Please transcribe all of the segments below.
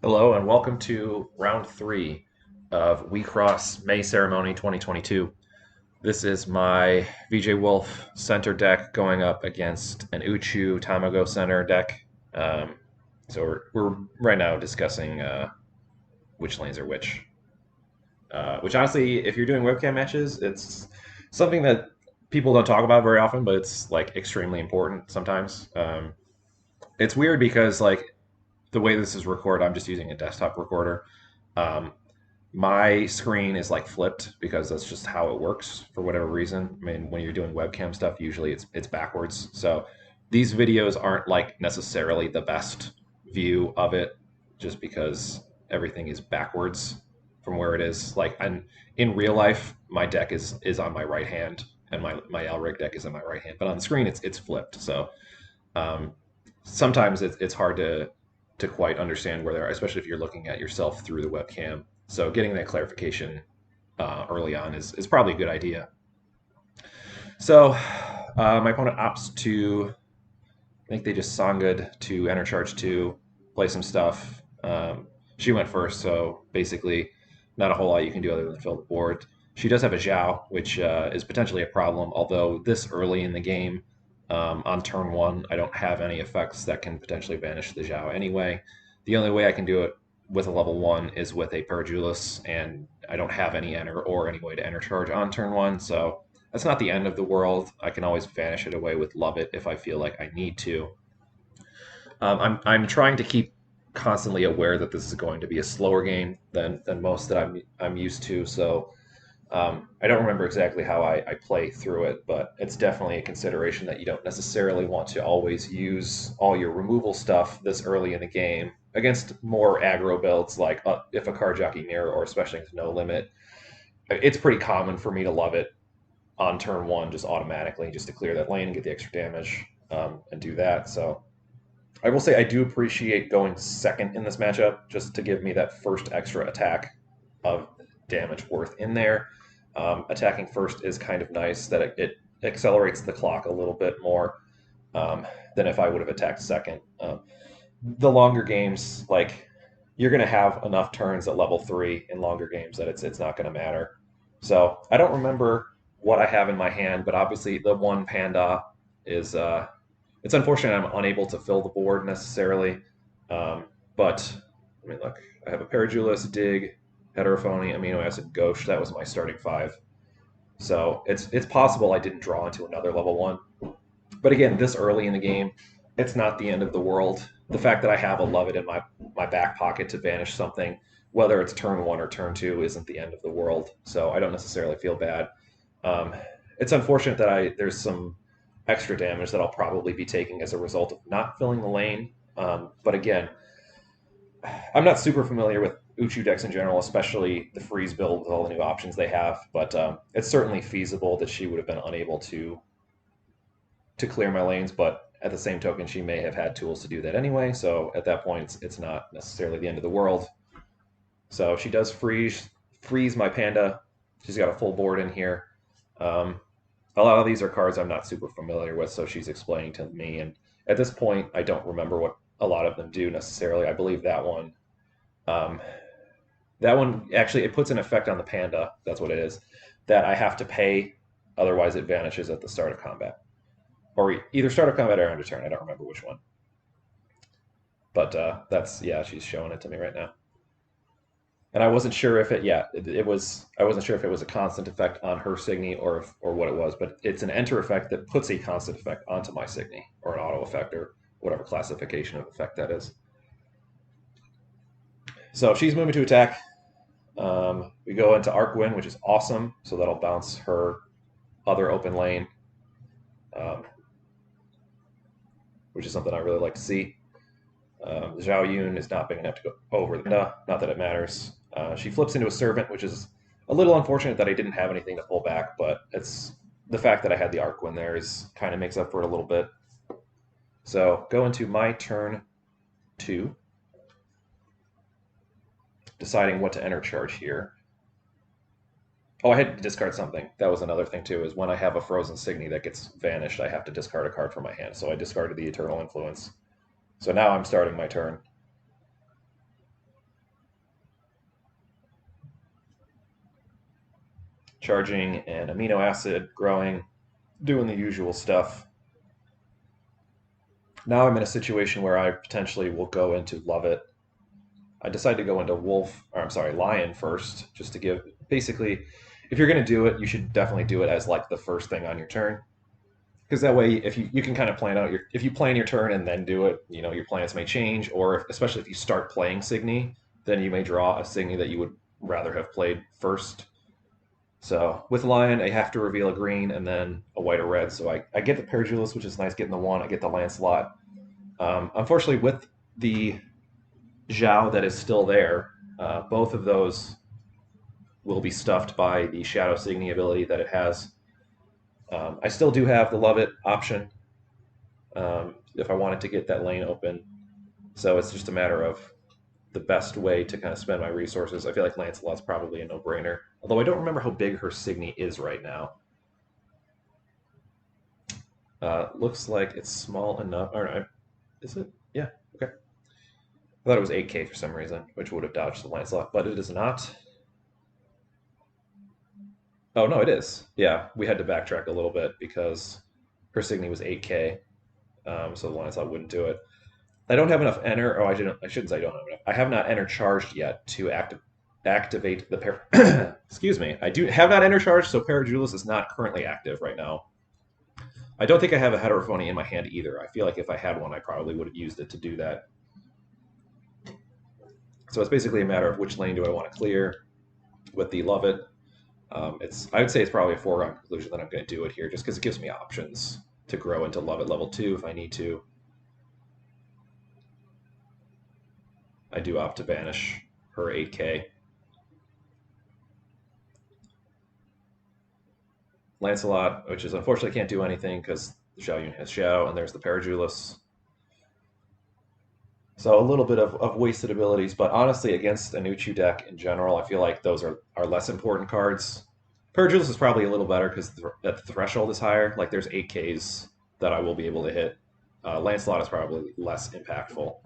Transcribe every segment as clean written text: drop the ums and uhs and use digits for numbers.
Hello and welcome to round three of WIXOSS May Ceremony 2022. This is my VJ Wolf center deck going up against an Uchu Tamago center deck. So we're right now discussing which lanes are which. Which honestly, if you're doing webcam matches, it's something that people don't talk about very often, but it's like extremely important sometimes. It's weird because like the way this is recorded, I'm just using a desktop recorder. Um, my screen is like flipped because that's just how it works for whatever reason. I mean, when you're doing webcam stuff, usually it's backwards. So these videos aren't like necessarily the best view of it, just because everything is backwards from where it is. Like, and in real life, my deck is on my right hand, and my Elric deck is on my right hand, but on the screen it's flipped. So um, sometimes it's hard to quite understand where they are, especially if you're looking at yourself through the webcam. So getting that clarification early on is probably a good idea. So my opponent opts to, I think they just Sangud to enter charge 2, play some stuff. She went first, so basically not a whole lot you can do other than fill the board. She does have a Zhao, which is potentially a problem, although this early in the game, on turn 1, I don't have any effects that can potentially banish the Zhao anyway. The only way I can do it with a level 1 is with a Parajulus, and I don't have any enter or any way to enter charge on turn 1, so that's not the end of the world. I can always vanish it away with Love It if I feel like I need to. I'm trying to keep constantly aware that this is going to be a slower game than most that I'm used to. So I don't remember exactly how I play through it, but it's definitely a consideration that you don't necessarily want to always use all your removal stuff this early in the game against more aggro builds, like if a card jockey mirror or especially with no limit. It's pretty common for me to Love It on turn 1 just automatically, just to clear that lane and get the extra damage and do that. So I will say I do appreciate going second in this matchup just to give me that first extra attack of damage worth in there. Attacking first is kind of nice that it accelerates the clock a little bit more um, than if I would have attacked second. The longer games, like you're going to have enough turns at level 3 in longer games that it's not going to matter. So I don't remember what I have in my hand, but obviously the one panda is it's unfortunate I'm unable to fill the board necessarily. But I mean, look, I have a Parajulus, Dig, Heterophony, Amino Acid, Ghost. That was my starting 5. So it's possible I didn't draw into another level 1. But again, this early in the game, it's not the end of the world. The fact that I have a Love It in my back pocket to banish something, whether it's turn 1 or turn 2, isn't the end of the world. So I don't necessarily feel bad. Um, it's unfortunate that there's some extra damage that I'll probably be taking as a result of not filling the lane. But again, I'm not super familiar with Uchu decks in general, especially the freeze build with all the new options they have. But it's certainly feasible that she would have been unable to clear my lanes. But at the same token, she may have had tools to do that anyway. So at that point, it's not necessarily the end of the world. So she does freeze my panda. She's got a full board in here. A lot of these are cards I'm not super familiar with, so she's explaining to me. And at this point, I don't remember what a lot of them do necessarily. I believe um, that one actually it puts an effect on the panda. That's what it is. That I have to pay, otherwise it vanishes at the start of combat, or either start of combat or end of turn. I don't remember which one. But that's yeah, she's showing it to me right now. And I wasn't sure if it was. I wasn't sure if it was a constant effect on her Signy or what it was, but it's an enter effect that puts a constant effect onto my Signy, or an auto effect, or whatever classification of effect that is. So she's moving to attack. We go into Arc Wind, which is awesome. So that'll bounce her other open lane, um, which is something I really like to see. Zhao Yun is not big enough to go over. Not that it matters. She flips into a servant, which is a little unfortunate that I didn't have anything to pull back, but it's the fact that I had the arc win there is kind of makes up for it a little bit. So go into my turn 2, deciding what to enter charge here. Oh, I had to discard something. That was another thing too, is when I have a frozen Signy that gets vanished, I have to discard a card from my hand. So I discarded the Eternal Influence. So now I'm starting my turn. charging an amino acid, growing, doing the usual stuff. Now I'm in a situation where I potentially will go into Love It. I decided to go into Lion first, just to give, basically, if you're going to do it, you should definitely do it as like the first thing on your turn. Because that way, if you can kind of plan out if you plan your turn and then do it, your plans may change, or especially if you start playing Signy, then you may draw a Signy that you would rather have played first. So with Lion, I have to reveal a green and then a white or red. So I get the Parajulis, which is nice getting the one. I get the Lancelot. Unfortunately, with the Zhao that is still there, both of those will be stuffed by the Shadow Signy ability that it has. I still do have the Love It option if I wanted to get that lane open. So it's just a matter of the best way to kind of spend my resources. I feel like Lancelot's probably a no-brainer. Although I don't remember how big her Signy is right now. Looks like it's small enough. Or no, is it? Yeah, okay. I thought it was 8K for some reason, which would have dodged the Lancelot, but it is not. Oh, no, it is. Yeah, we had to backtrack a little bit because her Signy was 8K, so the Lancelot wouldn't do it. I don't have enough enter. Oh, I shouldn't say I don't have enough. I have not enter charged yet to activate the excuse me. I do have not enter charged, so Parajulis is not currently active right now. I don't think I have a Heterophony in my hand either. I feel like if I had one, I probably would have used it to do that. So it's basically a matter of which lane do I want to clear with the Love It. I would say it's probably a foregone conclusion that I'm going to do it here, just because it gives me options to grow into Love It level 2 if I need to. I do opt to banish her 8K. Lancelot, which is unfortunately can't do anything because the Xiao Yun has Xiao, and there's the Parajulis. So a little bit of wasted abilities, but honestly, against an Uchu deck in general, I feel like those are less important cards. Parajulis is probably a little better because the threshold is higher. Like there's 8Ks that I will be able to hit. Lancelot is probably less impactful.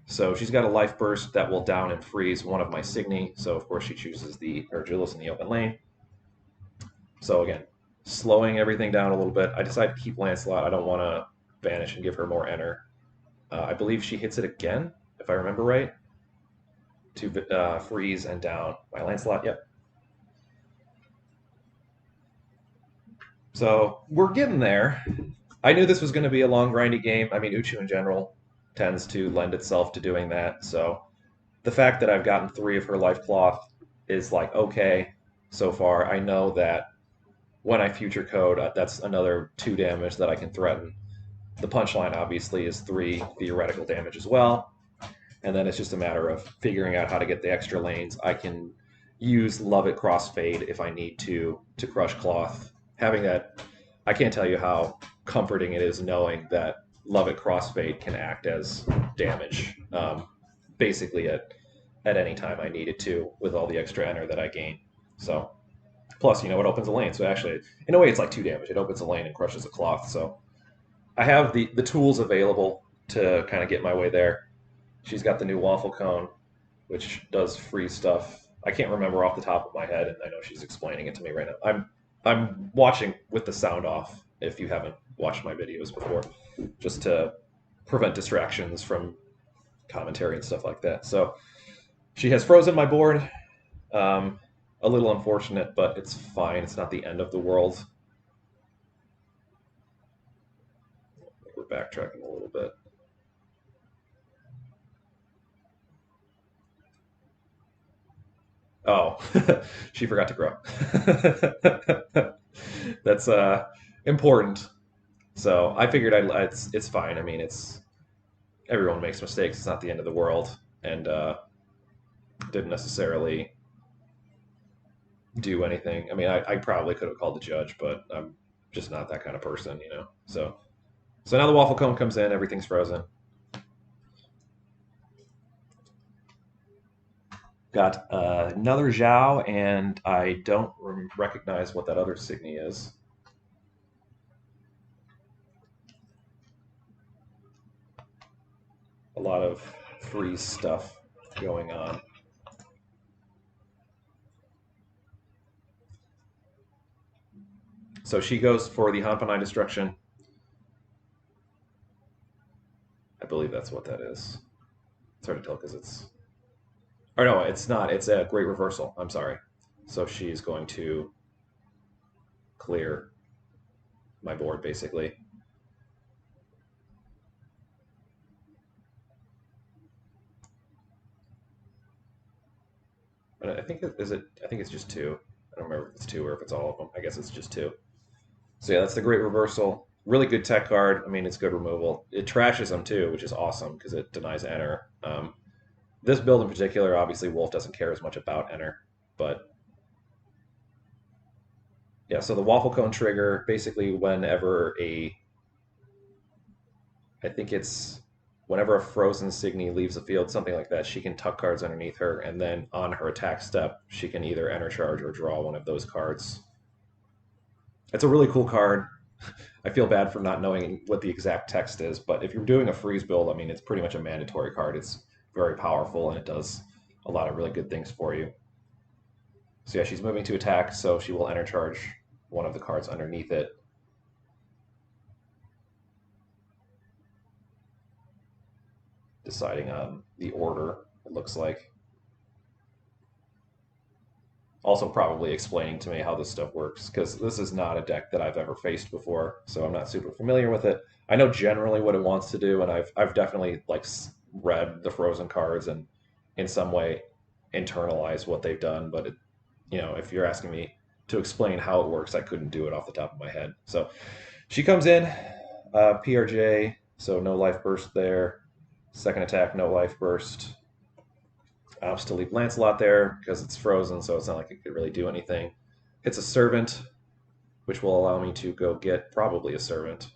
So she's got a life burst that will down and freeze one of my Signy. So of course she chooses the Parajulis in the open lane. So again, slowing everything down a little bit. I decided to keep Lancelot. I don't want to banish and give her more enter. I believe she hits it again, if I remember right, to freeze and down my Lancelot. Yep. So we're getting there. I knew this was going to be a long, grindy game. I mean, Uchu in general tends to lend itself to doing that. So the fact that I've gotten 3 of her life cloth is like okay so far. I know that when I future code, that's another 2 damage that I can threaten. The punchline obviously is 3 theoretical damage as well. And then it's just a matter of figuring out how to get the extra lanes. I can use Love It Crossfade if I need to crush cloth. Having that, I can't tell you how comforting it is knowing that Love It Crossfade can act as damage, basically at any time I need it to, with all the extra enter that I gain. So, plus, it opens a lane. So actually, in a way, it's like 2 damage. It opens a lane and crushes a cloth. So I have the tools available to kind of get my way there. She's got the new waffle cone, which does free stuff. I can't remember off the top of my head, and I know she's explaining it to me right now. I'm watching with the sound off if you haven't watched my videos before, just to prevent distractions from commentary and stuff like that. So she has frozen my board. A little unfortunate, but it's fine. It's not the end of the world. We're backtracking a little bit. Oh, she forgot to grow. That's important. So I figured it's fine. I mean, everyone makes mistakes. It's not the end of the world, and didn't necessarily do anything. I mean, I probably could have called the judge, but I'm just not that kind of person, So now the waffle cone comes in. Everything's frozen. Got another Zhao, and I don't recognize what that other Signy is. A lot of free stuff going on. So she goes for the Hanpanai Destruction. I believe that's what that is. It's hard to tell because it's. Or no, it's not. It's a Great Reversal. I'm sorry. So she's going to clear my board basically. But I think is it. I think it's just two. I don't remember if it's two or if it's all of them. I guess it's just two. So yeah, that's the Great Reversal. Really good tech card. I mean, it's good removal. It trashes them too, which is awesome because it denies enter. This build in particular, obviously, Wolf doesn't care as much about enter, but yeah. So the waffle cone trigger, basically, I think it's whenever a frozen Signy leaves the field, something like that, she can tuck cards underneath her, and then on her attack step, she can either enter charge or draw one of those cards. It's a really cool card. I feel bad for not knowing what the exact text is, but if you're doing a freeze build, I mean, it's pretty much a mandatory card. It's very powerful and it does a lot of really good things for you. So yeah, she's moving to attack, so she will enter charge one of the cards underneath it. Deciding on the order, it looks like. Also probably explaining to me how this stuff works, because this is not a deck that I've ever faced before, so I'm not super familiar with it. I know generally what it wants to do, and I've definitely like read the frozen cards and in some way internalized what they've done, but if you're asking me to explain how it works, I couldn't do it off the top of my head. So she comes in, PRJ, so no life burst there. Second attack, no life burst. Opts to leave Lancelot there because it's frozen, so it's not like it could really do anything. Hits a Servant, which will allow me to go get probably a Servant.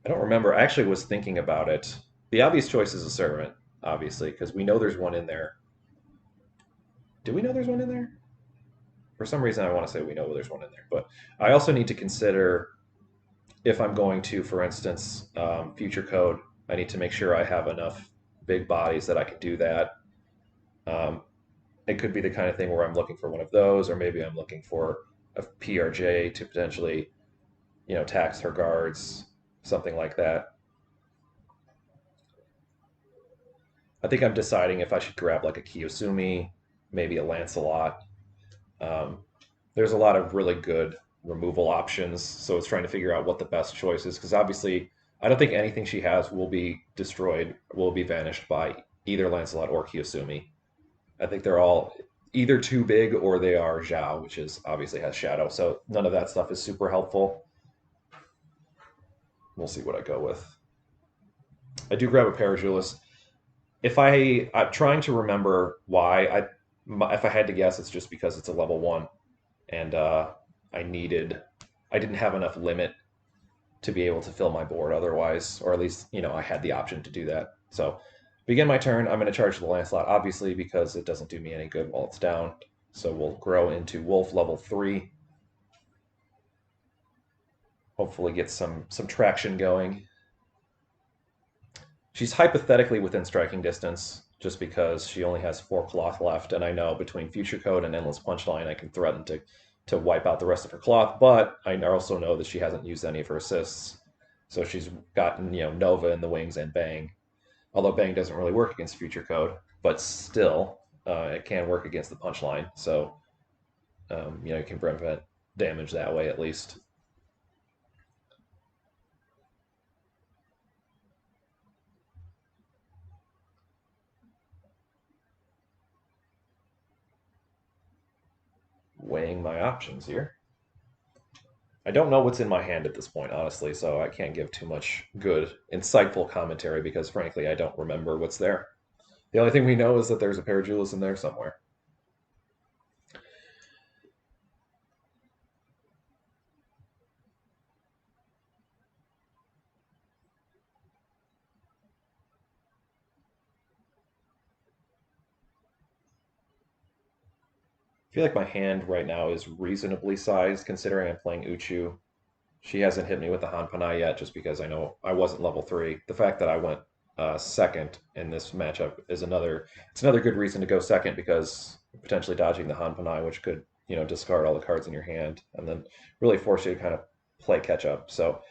I don't remember. I actually was thinking about it. The obvious choice is a Servant, obviously, because we know there's one in there. Do we know there's one in there? For some reason, I want to say we know there's one in there. But I also need to consider if I'm going to, for instance, Future Code, I need to make sure I have enough big bodies that I can do that. Um, it could be the kind of thing where I'm looking for one of those, or maybe I'm looking for a PRJ to potentially, tax her guards, something like that. I think I'm deciding if I should grab like a Kiyosumi, maybe a Lancelot. Um, there's a lot of really good removal options, so it's trying to figure out what the best choice is, because obviously I don't think anything she has will be destroyed, will be vanished by either Lancelot or Kiyosumi. I think they're all either too big or they are Zhao, which is obviously has shadow. So none of that stuff is super helpful. We'll see what I go with. I do grab a Parajulis. I'm trying to remember why. If I had to guess, it's just because it's a level one, and I needed. I didn't have enough limit to be able to fill my board otherwise, or at least I had the option to do that. So begin my turn. I'm going to charge the Lancelot, obviously, because it doesn't do me any good while it's down. So we'll grow into Wolf level 3. Hopefully get some traction going. She's hypothetically within striking distance, just because she only has 4 cloth left, and I know between Future Code and Endless Punchline I can threaten to wipe out the rest of her cloth, but I also know that she hasn't used any of her assists. So she's gotten, Nova in the wings and Bang. Although Bang doesn't really work against Future Code, but still, it can work against the Punchline. So, you can prevent damage that way at least. Weighing my options here. I don't know what's in my hand at this point, honestly, so I can't give too much good, insightful commentary because, frankly, I don't remember what's there. The only thing we know is that there's a pair of jewels in there somewhere. I feel like my hand right now is reasonably sized considering I'm playing Uchu. She hasn't hit me with the Hanpanai yet just because I know I wasn't level 3. The fact that I went second in this matchup is another good reason to go second because potentially dodging the Hanpanai, which could discard all the cards in your hand, and then really force you to kind of play catch up. So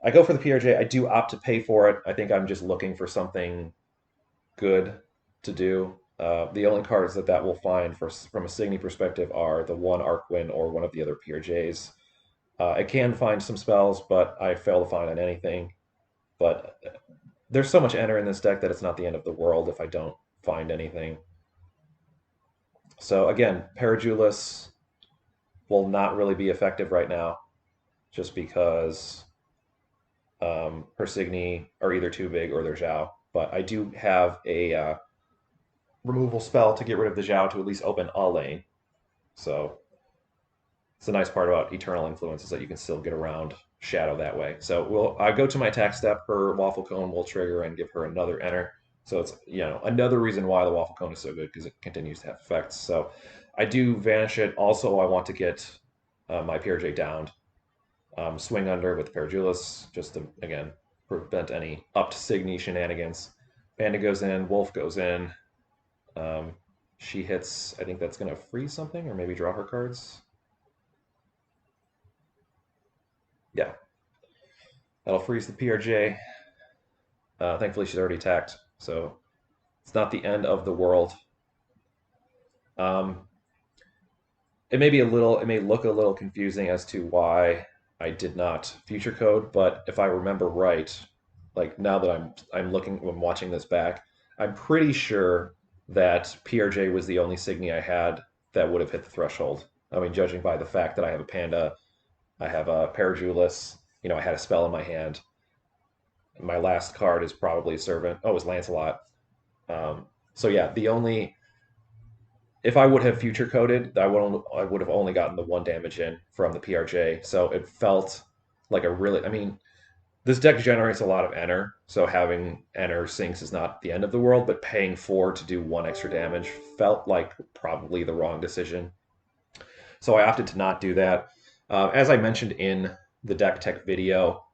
I go for the PRJ. I do opt to pay for it. I think I'm just looking for something good to do. The only cards that will find from a Signy perspective are the one Arcwin or one of the other PRJs. I can find some spells, but I fail to find on anything. But there's so much enter in this deck that it's not the end of the world if I don't find anything. So again, Parajulis will not really be effective right now, just because her Signy are either too big or they're Zhao. But I do have a removal spell to get rid of the Zhao to at least open a lane. So it's the nice part about Eternal Influence is that you can still get around Shadow that way. So I go to my attack step. Her Waffle Cone will trigger and give her another enter. So it's another reason why the Waffle Cone is so good, because it continues to have effects. So I do vanish it. Also, I want to get my PRJ downed. Swing under with Parajulis, just to, again, prevent any upped Signy shenanigans. Panda goes in, Wolf goes in. She hits, I think that's going to freeze something, or maybe draw her cards. Yeah. That'll freeze the PRJ. Thankfully, she's already attacked, so it's not the end of the world. It may look a little confusing as to why I did not future code, but if I remember right, like now that I'm watching this back, I'm pretty sure that PRJ was the only Signy I had that would have hit the threshold. I mean, judging by the fact that I have a Panda, I have a Parajulis, I had a spell in my hand. My last card is probably a Servant. Oh, it was Lancelot. So yeah, if I would have future coded, I would have only gotten the one damage in from the PRJ. So it felt like I mean, this deck generates a lot of enter, so having enter sinks is not the end of the world, but paying 4 to do 1 extra damage felt like probably the wrong decision. So I opted to not do that. As I mentioned in the deck tech video,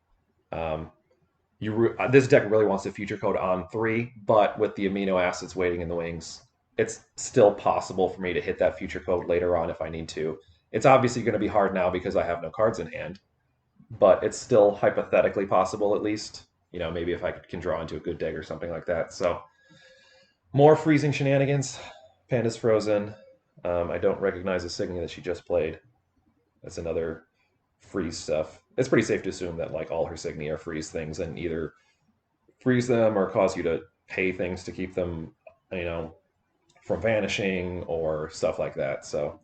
this deck really wants to future code on 3, but with the amino acids waiting in the wings, it's still possible for me to hit that future code later on if I need to. It's obviously going to be hard now because I have no cards in hand, but it's still hypothetically possible at least. Maybe if I can draw into a good deck or something like that. So more freezing shenanigans. Panda's frozen. I don't recognize the Signy that she just played. That's another freeze stuff. It's pretty safe to assume that like all her Signy are freeze things and either freeze them or cause you to pay things to keep them, from vanishing or stuff like that. So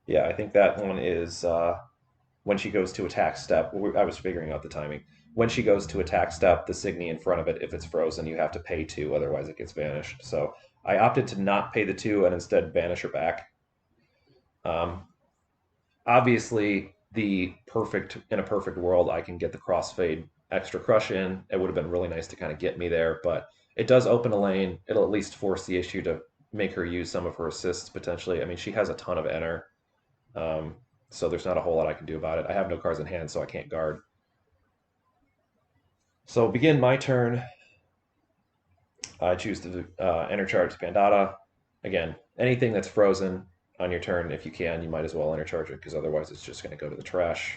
yeah, I think that one is when she goes to attack step. I was figuring out the timing. When she goes to attack step, the Signy in front of it, if it's frozen, you have to pay 2, otherwise it gets vanished. So I opted to not pay the 2 and instead banish her back. Um, Obviously, in a perfect world, I can get the crossfade extra crush in. It would have been really nice to kind of get me there, but it does open a lane. It'll at least force the issue to make her use some of her assists potentially. I mean, she has a ton of enter, um, so there's not a whole lot I can do about it. I have no cards in hand, so I can't guard. So begin my turn. I choose to enter charge Pandata. Again, anything that's frozen on your turn, if you can, you might as well enter charge it, because otherwise it's just going to go to the trash.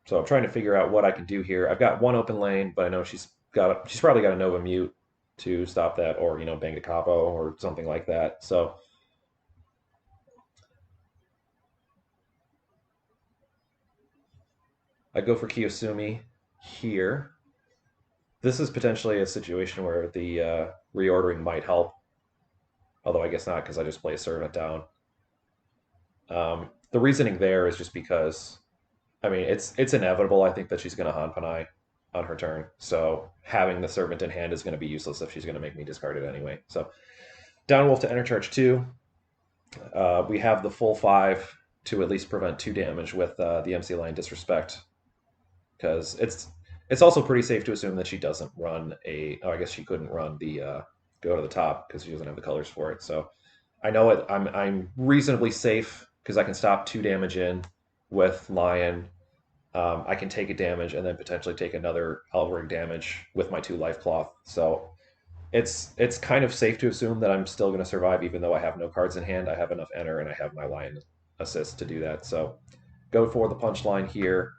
So I'm trying to figure out what I can do here. I've got one open lane, but I know she's probably got a Nova Mute to stop that, or Bang de Capo or something like that. So I go for Kiyosumi here. This is potentially a situation where the reordering might help, although I guess not because I just play a Servant down. The reasoning there is just because, I mean, it's inevitable. I think that she's going to Hanpanai on her turn, so having the Servant in hand is going to be useless if she's going to make me discard it anyway. So down Wolf to enter charge 2. We have the full 5 to at least prevent 2 damage with the MC line disrespect, because it's also pretty safe to assume that she doesn't run I guess she couldn't run the go to the top because she doesn't have the colors for it. So I know it. I'm reasonably safe because I can stop 2 damage in with Lion. I can take a damage and then potentially take another Elring damage with my 2 life cloth. So it's kind of safe to assume that I'm still going to survive, even though I have no cards in hand. I have enough enter and I have my Lion assist to do that. So go for the punchline here.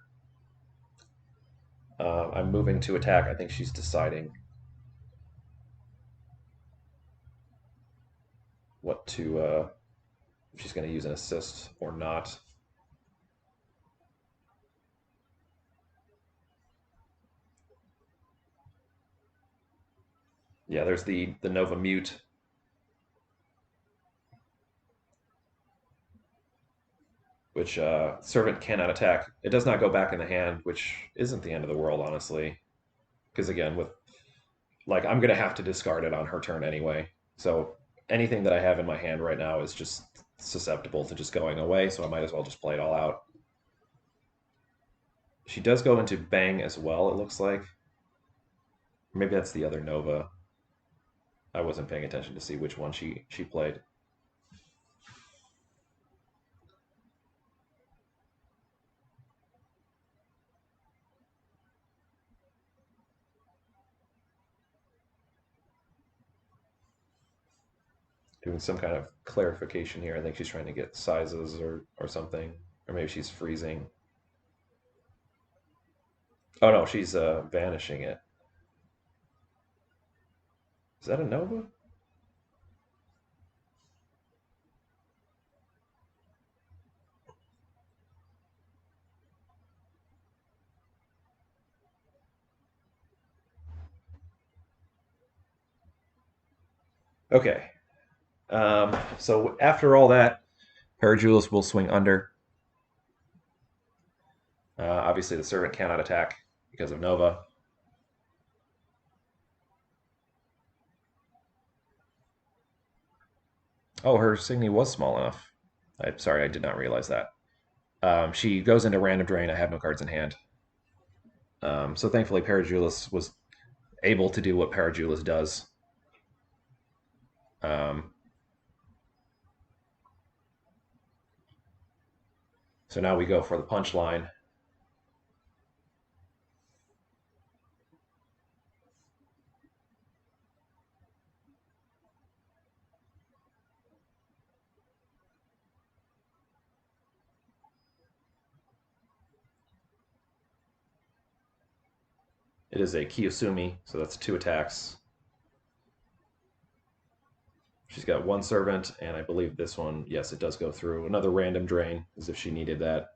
I'm moving to attack. I think she's deciding what to if she's going to use an assist or not. Yeah, there's the Nova Mute. Which servant cannot attack. It does not go back in the hand, which isn't the end of the world, honestly. Because again, with like I'm gonna have to discard it on her turn anyway. So anything that I have in my hand right now is just susceptible to just going away. So I might as well just play it all out. She does go into Bang as well. It looks like maybe that's the other Nova. I wasn't paying attention to see which one she played. Doing some kind of clarification here. I think she's trying to get sizes or something, or maybe she's freezing. Oh no, she's vanishing it. Is that a Nova? Okay. So after all that, Parajulis will swing under. Obviously, the servant cannot attack because of Nova. Oh, her Signy was small enough. I'm sorry, I did not realize that. She goes into random drain. I have no cards in hand. So thankfully, Parajulis was able to do what Parajulis does. Um, so now we go for the punchline. It is a Kiyosumi, so that's 2 attacks. She's got 1 servant, and I believe this one, yes, it does go through. Another random drain, as if she needed that.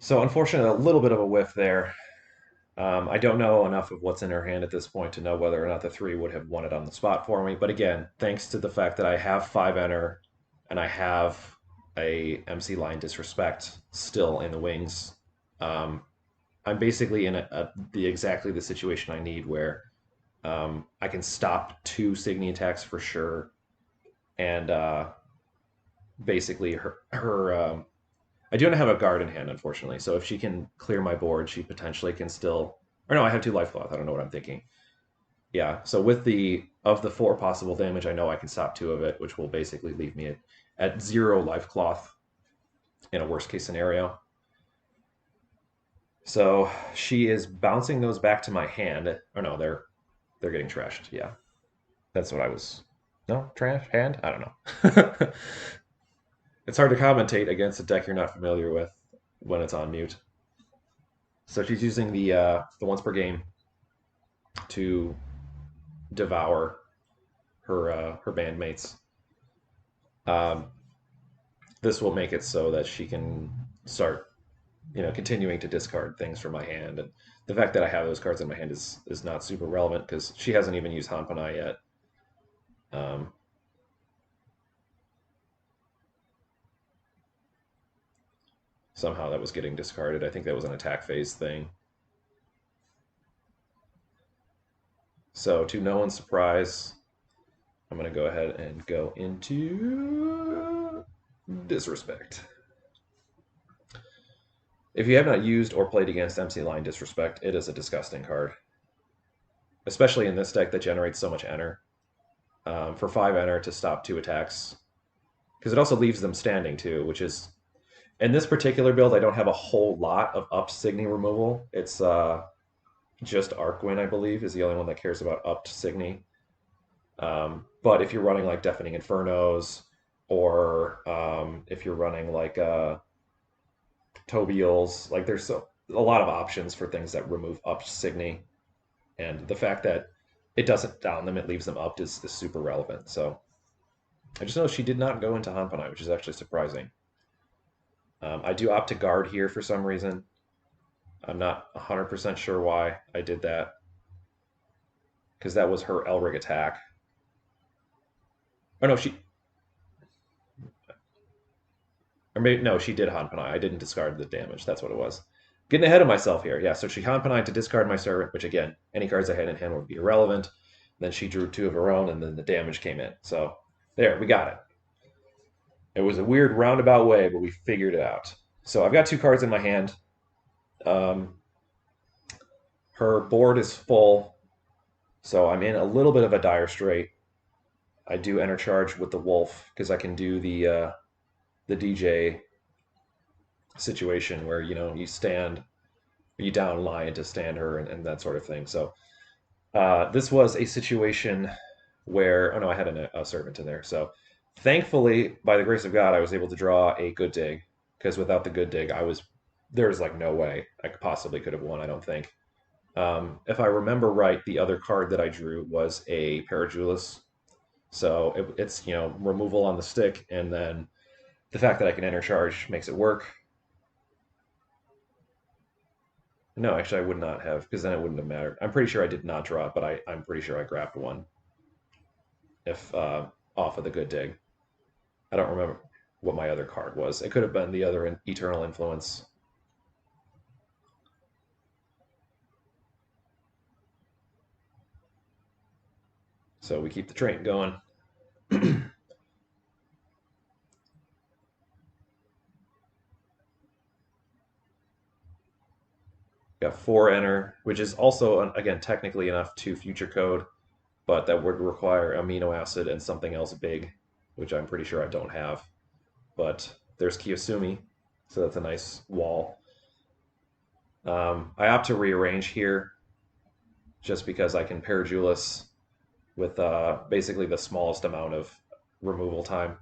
So unfortunately, a little bit of a whiff there. I don't know enough of what's in her hand at this point to know whether or not the 3 would have won it on the spot for me. But again, thanks to the fact that I have 5 enter and I have a MC line disrespect still in the wings, I'm basically in exactly the situation I need where I can stop 2 Signy attacks for sure, and basically her I do not have a guard in hand, unfortunately. So if she can clear my board, she potentially can still. Or no, I have 2 life cloth. I don't know what I'm thinking. Yeah. So with the of the 4 possible damage, I know I can stop 2 of it, which will basically leave me at 0 life cloth in a worst case scenario. So she is bouncing those back to my hand. Oh no, they're getting trashed. Yeah, that's what I was. No trash hand. I don't know. It's hard to commentate against a deck you're not familiar with when it's on mute. So she's using the once per game to devour her bandmates. Um, this will make it so that she can start, continuing to discard things from my hand. And the fact that I have those cards in my hand is not super relevant because she hasn't even used Hanpanai yet. Um, Somehow that was getting discarded. I think that was an attack phase thing. So to no one's surprise, I'm going to go ahead and go into Disrespect. If you have not used or played against MC Line Disrespect, it is a disgusting card. Especially in this deck that generates so much enter. for 5 enter to stop 2 attacks. Because it also leaves them standing too, which is in this particular build I don't have a whole lot of up Signy removal. It's just Arcwin, I believe, is the only one that cares about upped Signy. But if you're running like Deafening Infernos, or if you're running like Tobials, like there's a lot of options for things that remove up Signy, and the fact that it doesn't down them, it leaves them upped is super relevant. So I just know she did not go into Hanpanai, which is actually surprising. I do opt to guard here for some reason. I'm not 100% sure why I did that, because that was her Elrig attack. Oh no, or maybe no, she did Hanpanai. I didn't discard the damage. That's what it was. Getting ahead of myself here. Yeah, so she Hanpanai to discard my servant, which again, any cards I had in hand would be irrelevant. Then she drew 2 of her own, and then the damage came in. So there, we got it. It was a weird roundabout way, but we figured it out. So I've got 2 cards in my hand. Her board is full, so I'm in a little bit of a dire strait. I do enter charge with the wolf because I can do the DJ situation where you stand, you down lion to stand her and that sort of thing. So this was a situation where oh no, I had a servant in there. So thankfully, by the grace of God, I was able to draw a good dig, because without the good dig, there's like no way I possibly could have won. I don't think. If I remember right, the other card that I drew was a Parajulis. So it's removal on the stick, and then the fact that I can enter charge makes it work. No, actually, I would not have, because then it wouldn't have mattered. I'm pretty sure I did not draw it, but I'm pretty sure I grabbed one if off of the good dig. I don't remember what my other card was. It could have been the other Eternal Influence. So we keep the train going. Got 4 enter, which is also, again, technically enough to future code, but that would require amino acid and something else big, which I'm pretty sure I don't have. But there's Kiyosumi, so that's a nice wall. I opt to rearrange here just because I can Parajulis with basically the smallest amount of removal time.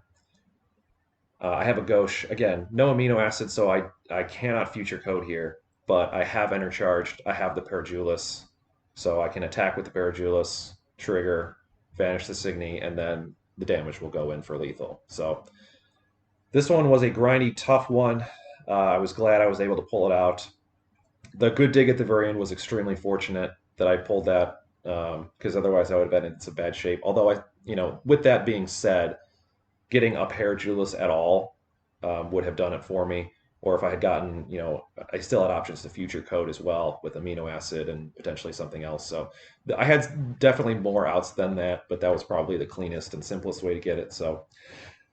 I have a Gauche. Again, no amino acid, so I cannot future code here, but I have enter charged. I have the Parajulis, so I can attack with the Parajulis, trigger, vanish the Signy, and then the damage will go in for lethal. So this one was a grindy, tough one. I was glad I was able to pull it out. The good dig at the very end was extremely fortunate that I pulled that, because otherwise I would have been in some bad shape. Although with that being said, getting up Parajulis at all would have done it for me. Or if I had gotten, I still had options to future code as well with amino acid and potentially something else. So I had definitely more outs than that, but that was probably the cleanest and simplest way to get it. So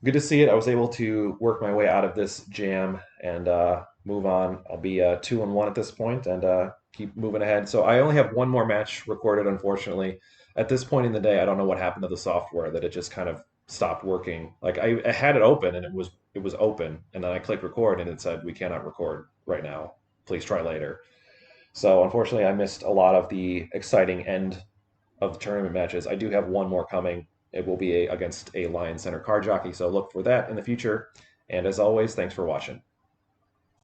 good to see it. I was able to work my way out of this jam and move on. I'll be 2-1 at this point and keep moving ahead. So I only have one more match recorded, unfortunately. At this point in the day, I don't know what happened to the software, that it just kind of stopped working. Like I had it open and it was open, and then I clicked record and it said we cannot record right now. Please try later. So unfortunately, I missed a lot of the exciting end of the tournament matches. I do have one more coming. It will be against a Lion Center card jockey, so look for that in the future. And as always, thanks for watching.